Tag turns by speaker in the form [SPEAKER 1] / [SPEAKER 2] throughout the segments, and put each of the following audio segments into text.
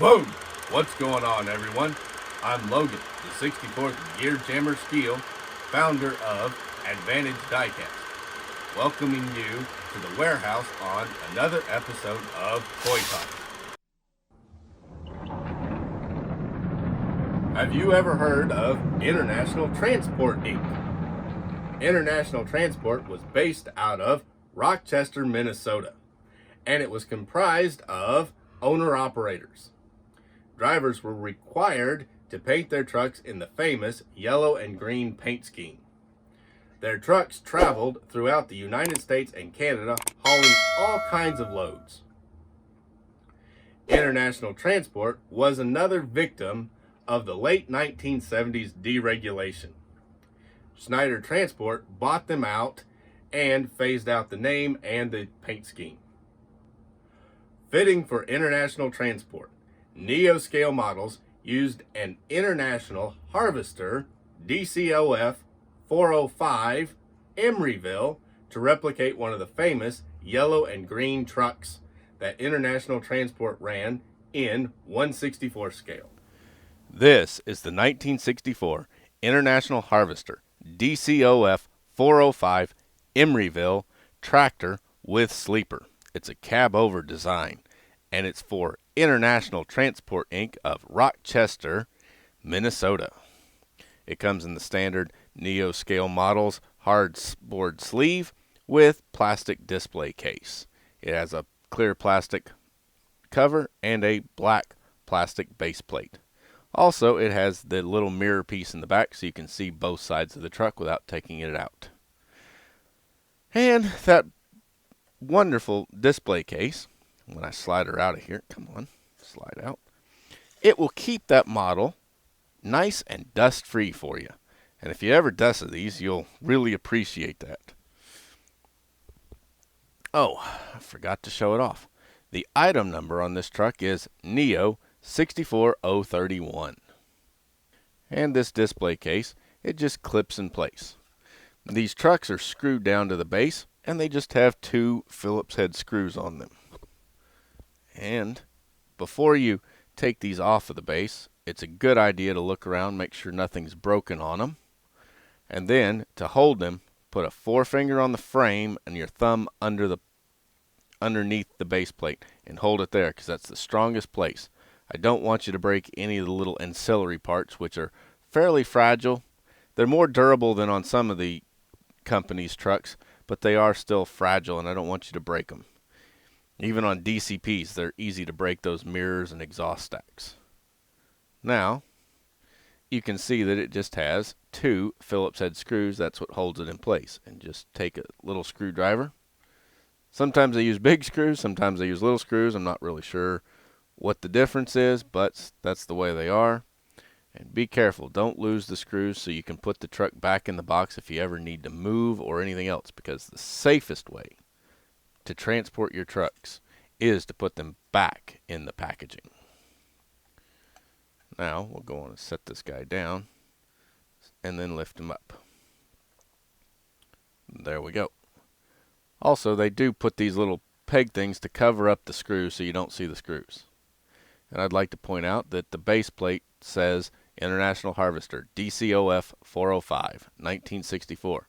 [SPEAKER 1] Boom! What's going on, everyone? I'm Logan, the 64th Gear Jammer Skeele, founder of Advantage Diecast, welcoming you to the warehouse on another episode of Toy Talk. Have you ever heard of International Transport, Inc.? International Transport was based out of Rochester, Minnesota, and it was comprised of owner-operators. Drivers were required to paint their trucks in the famous yellow and green paint scheme. Their trucks traveled throughout the United States and Canada, hauling all kinds of loads. International Transport was another victim of the late 1970s deregulation. Schneider Transport bought them out and phased out the name and the paint scheme. Fitting for International Transport, neo-scale models used an International Harvester DCOF 405 Emeryville to replicate one of the famous yellow and green trucks that International Transport ran in 1/64 scale.
[SPEAKER 2] This is the 1964 International Harvester DCOF 405 Emeryville tractor with sleeper. It's a cab-over design, and it's for International Transport, Inc. of Rochester, Minnesota. It comes in the standard neo-scale models hardboard sleeve with plastic display case. It has a clear plastic cover and a black plastic base plate. Also, it has the little mirror piece in the back so you can see both sides of the truck without taking it out. And that wonderful display case, when I slide her out of here, come on, slide out, it will keep that model nice and dust free for you. And if you ever dust these, you'll really appreciate that. Oh, I forgot to show it off. The item number on this truck is NEO 64031. And this display case, it just clips in place. These trucks are screwed down to the base, and they just have two Phillips head screws on them. And before you take these off of the base, it's a good idea to look around, make sure nothing's broken on them. And then to hold them, put a forefinger on the frame and your thumb underneath the base plate and hold it there, because that's the strongest place. I don't want you to break any of the little ancillary parts, which are fairly fragile. They're more durable than on some of the company's trucks, but they are still fragile, and I don't want you to break them. Even on DCPs, they're easy to break, those mirrors and exhaust stacks. Now, you can see that it just has two Phillips head screws. That's what holds it in place. And just take a little screwdriver. Sometimes they use big screws, sometimes they use little screws. I'm not really sure what the difference is, but that's the way they are. And be careful, don't lose the screws so you can put the truck back in the box if you ever need to move or anything else, because the safest way to transport your trucks is to put them back in the packaging. Now we'll go on and set this guy down and then lift him up. There we go. Also, they do put these little peg things to cover up the screws so you don't see the screws. And I'd like to point out that the base plate says International Harvester DCOF 405 1964.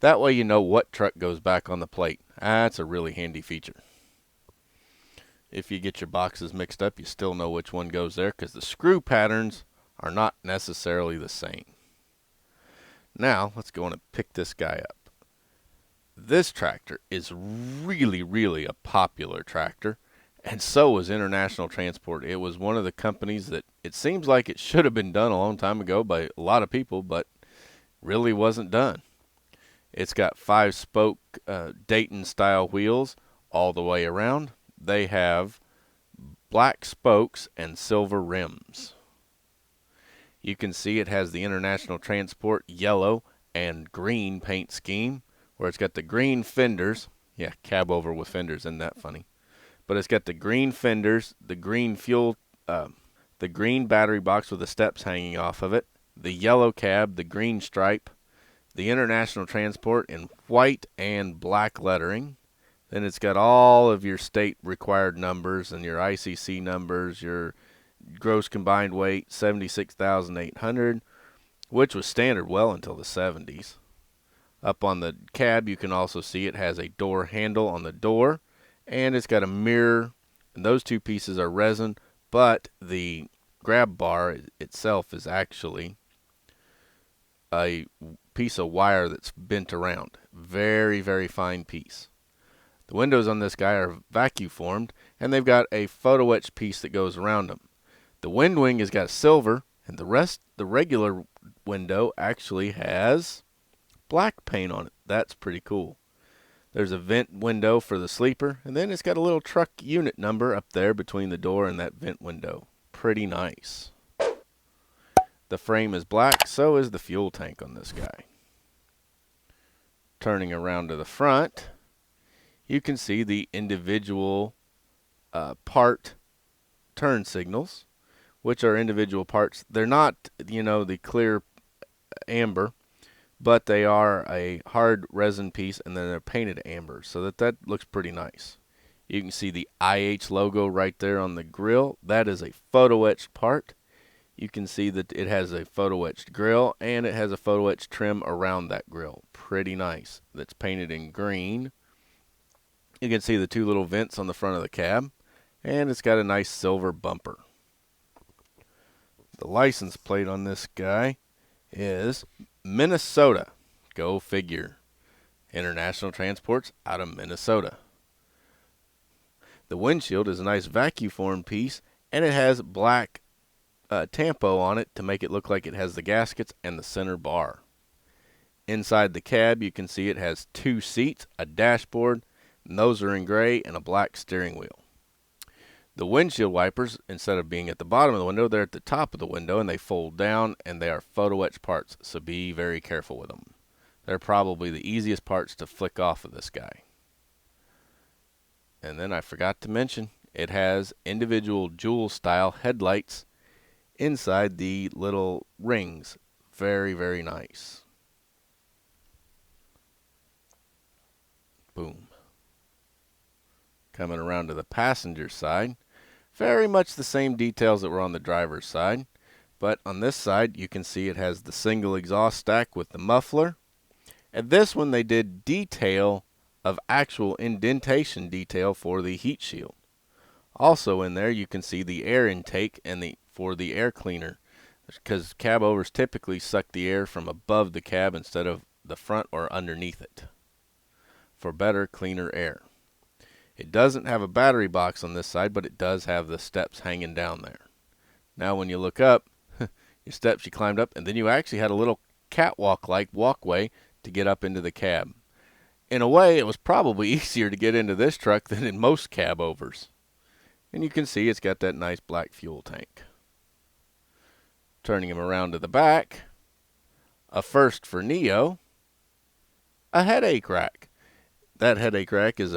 [SPEAKER 2] That way you know what truck goes back on the plate. That's a really handy feature. If you get your boxes mixed up, you still know which one goes there, because the screw patterns are not necessarily the same. Now, let's go on and pick this guy up. This tractor is really a popular tractor, and so is International Transport. It was one of the companies that it seems like it should have been done a long time ago by a lot of people, but really wasn't done. It's got 5-spoke Dayton-style wheels all the way around. They have black spokes and silver rims. You can see it has the International Transport yellow and green paint scheme, where it's got the green fenders. Yeah, cab over with fenders, isn't that funny? But it's got the green fenders, the green fuel, the green battery box with the steps hanging off of it, the yellow cab, the green stripe, the International Transport in white and black lettering. Then it's got all of your state required numbers and your ICC numbers, your gross combined weight 76,800, which was standard well until the 70s. Up on the cab, you can also see it has a door handle on the door, and it's got a mirror, and those two pieces are resin, but the grab bar itself is actually a piece of wire that's bent around. Very, very fine piece. The windows on this guy are vacuum formed, and they've got a photo etch piece that goes around them. The wind wing has got silver, and the regular window actually has black paint on it. That's pretty cool. There's a vent window for the sleeper, and then it's got a little truck unit number up there between the door and that vent window. Pretty nice. The frame is black, so is the fuel tank on this guy. Turning around to the front, you can see the individual part turn signals, which are individual parts. They're not, the clear amber, but they are a hard resin piece, and then they're painted amber, so that looks pretty nice. You can see the IH logo right there on the grill. That is a photo etched part. You can see that it has a photo etched grill, and it has a photo etched trim around that grill. Pretty nice. That's painted in green. You can see the two little vents on the front of the cab, and it's got a nice silver bumper. The license plate on this guy is Minnesota. Go figure. International Transport's out of Minnesota. The windshield is a nice vacuum formed piece, and it has black tampo on it to make it look like it has the gaskets and the center bar. Inside the cab, you can see it has two seats, a dashboard, and those are in gray, and a black steering wheel. The windshield wipers, instead of being at the bottom of the window, they're at the top of the window, and they fold down, and they are photo etched parts, so be very careful with them. They're probably the easiest parts to flick off of this guy. And then I forgot to mention, it has individual jewel style headlights inside the little rings. Very, very nice. Boom. Coming around to the passenger side, very much the same details that were on the driver's side, but on this side you can see it has the single exhaust stack with the muffler, and this one they did detail of actual indentation detail for the heat shield. Also in there you can see the air intake and for the air cleaner, because cab overs typically suck the air from above the cab instead of the front or underneath it for better, cleaner air. It doesn't have a battery box on this side, but it does have the steps hanging down there. Now when you look up, your steps you climbed up, and then you actually had a little catwalk-like walkway to get up into the cab. In a way, it was probably easier to get into this truck than in most cab overs. And you can see it's got that nice black fuel tank. Turning him around to the back, a first for Neo, a headache rack. That headache rack is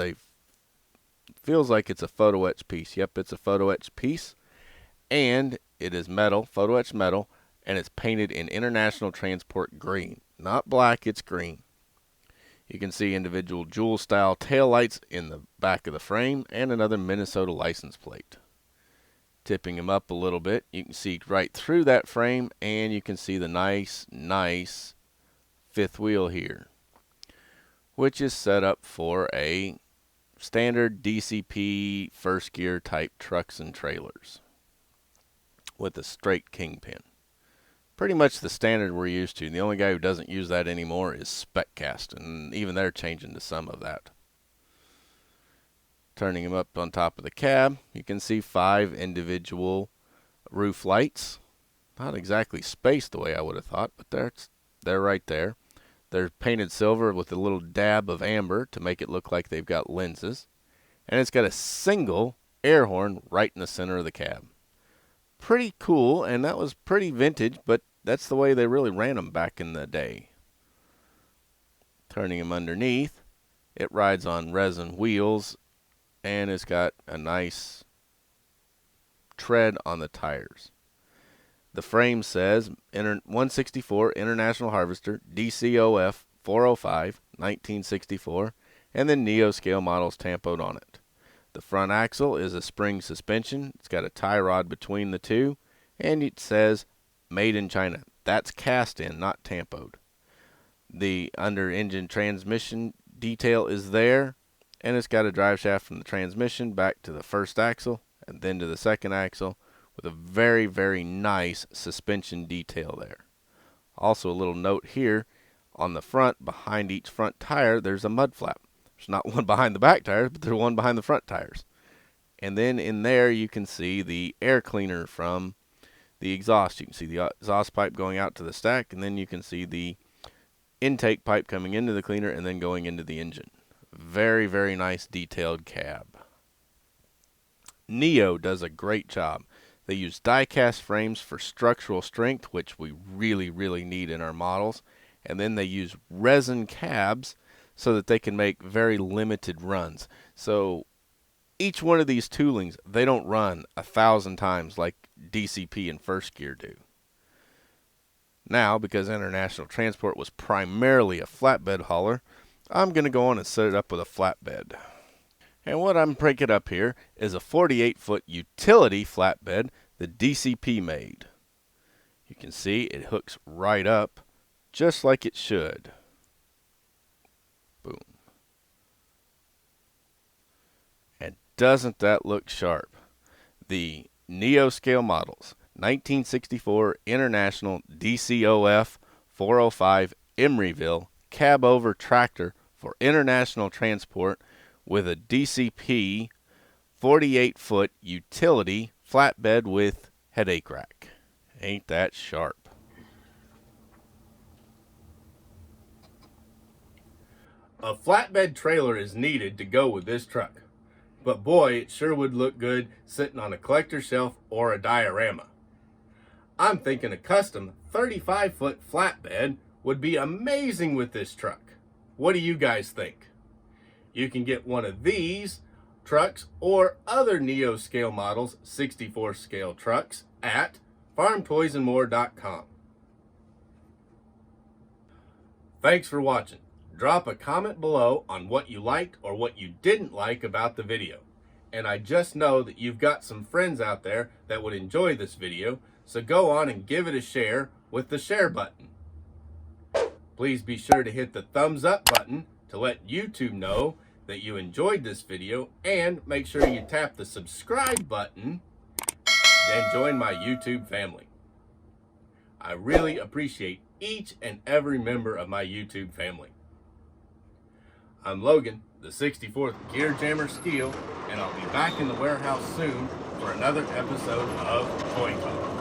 [SPEAKER 2] feels like it's a photo etch piece. Yep, it's a photo etch piece, and it is metal, photo etch metal, and it's painted in International Transport green. Not black, it's green. You can see individual jewel style tail lights in the back of the frame and another Minnesota license plate. Tipping him up a little bit, you can see right through that frame, and you can see the nice fifth wheel here, which is set up for a standard DCP first gear type trucks and trailers with a straight kingpin. Pretty much the standard we're used to. The only guy who doesn't use that anymore is SpecCast, and even they're changing to some of that. Turning him up on top of the cab, you can see 5 individual roof lights. Not exactly spaced the way I would have thought, but they're right there. They're painted silver with a little dab of amber to make it look like they've got lenses. And it's got a single air horn right in the center of the cab. Pretty cool, and that was pretty vintage, but that's the way they really ran them back in the day. Turning them underneath, it rides on resin wheels, and it's got a nice tread on the tires. The frame says 164 International Harvester, DCOF 405, 1964, and then Neo scale models tampoed on it. The front axle is a spring suspension. It's got a tie rod between the two, and it says made in China. That's cast in, not tampoed. The under engine transmission detail is there, and it's got a drive shaft from the transmission back to the first axle and then to the second axle with a very, very nice suspension detail there. Also, a little note here on the front, behind each front tire, there's a mud flap. There's not one behind the back tires, but there's one behind the front tires. And then in there you can see the air cleaner from the exhaust. You can see the exhaust pipe going out to the stack, and then you can see the intake pipe coming into the cleaner and then going into the engine. Very, very nice detailed cab. Neo does a great job. They use die-cast frames for structural strength, which we really, really need in our models. And then they use resin cabs so that they can make very limited runs. So each one of these toolings, they don't run 1,000 times like DCP and First Gear do. Now, because International Transport was primarily a flatbed hauler, I'm going to go on and set it up with a flatbed. And what I'm breaking up here is a 48-foot utility flatbed the DCP made. You can see it hooks right up just like it should. Boom. And doesn't that look sharp? The Neo scale models, 1964 International DCOF 405 Emeryville cab over tractor for international transport with a DCP 48-foot utility flatbed with headache rack. Ain't that sharp?
[SPEAKER 1] A flatbed trailer is needed to go with this truck, but boy, it sure would look good sitting on a collector shelf or a diorama. I'm thinking a custom 35-foot flatbed would be amazing with this truck. What do you guys think? You can get one of these trucks or other Neo scale models 64 scale trucks at farmtoysandmore.com. Thanks for watching. Drop a comment below on what you liked or what you didn't like about the video. And I just know that you've got some friends out there that would enjoy this video, so go on and give it a share with the share button. Please be sure to hit the thumbs up button to let YouTube know that you enjoyed this video, and make sure you tap the subscribe button and join my YouTube family. I really appreciate each and every member of my YouTube family. I'm Logan, the 64th Gear Jammer Skeele, and I'll be back in the warehouse soon for another episode of Toy Talk.